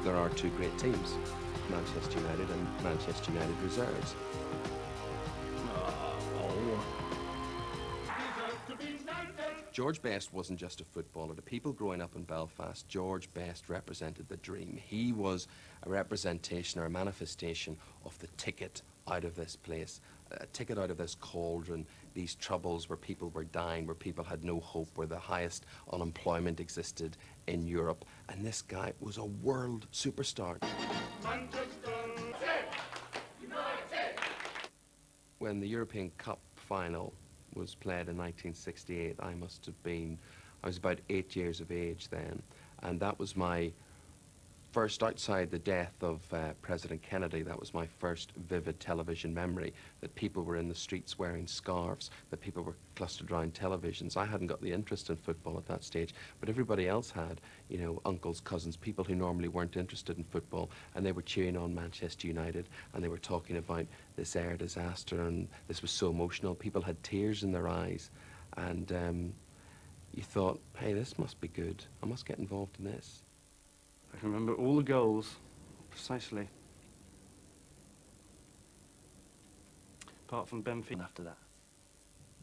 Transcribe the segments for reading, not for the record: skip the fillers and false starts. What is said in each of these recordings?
there are two great teams, Manchester United and Manchester United Reserves. George Best wasn't just a footballer. The people growing up in Belfast, George Best represented the dream. He was a representation or a manifestation of the ticket out of this place, a ticket out of this cauldron, these troubles where people were dying, where people had no hope, where the highest unemployment existed in Europe. And this guy was a world superstar. When the European Cup final was played in 1968, I was about 8 years of age then, and that was my first, outside the death of President Kennedy, that was my first vivid television memory, that people were in the streets wearing scarves, that people were clustered around televisions. I hadn't got the interest in football at that stage, but everybody else had, you know, uncles, cousins, people who normally weren't interested in football, and they were cheering on Manchester United, and they were talking about this air disaster, and this was so emotional. People had tears in their eyes, and you thought, hey, this must be good. I must get involved in this. I can remember all the goals, precisely. Apart from Benfica after that.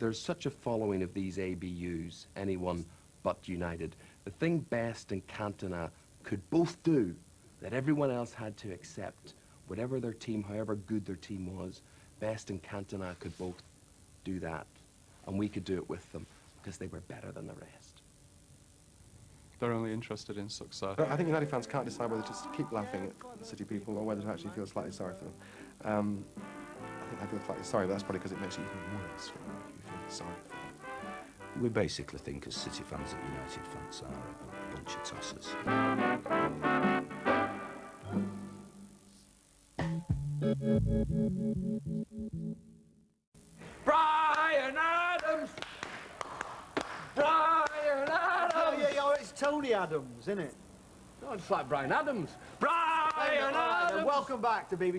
There's such a following of these ABUs, anyone but United. The thing Best and Cantona could both do, that everyone else had to accept, whatever their team, however good their team was, Best and Cantona could both do that. And we could do it with them, because they were better than the rest. They're only interested in success. I think United fans can't decide whether to just keep laughing at the City people or whether to actually feel slightly sorry for them. I think I feel slightly sorry, but that's probably because it makes it even worse when you feel sorry for them. We basically think as City fans that United fans are a bunch of tossers. Brian Adams! Brian Adams! Oh, yeah, it's Tony Adams, isn't it? Oh, it's like Brian Adams. Brian Adams! Welcome back to BBC.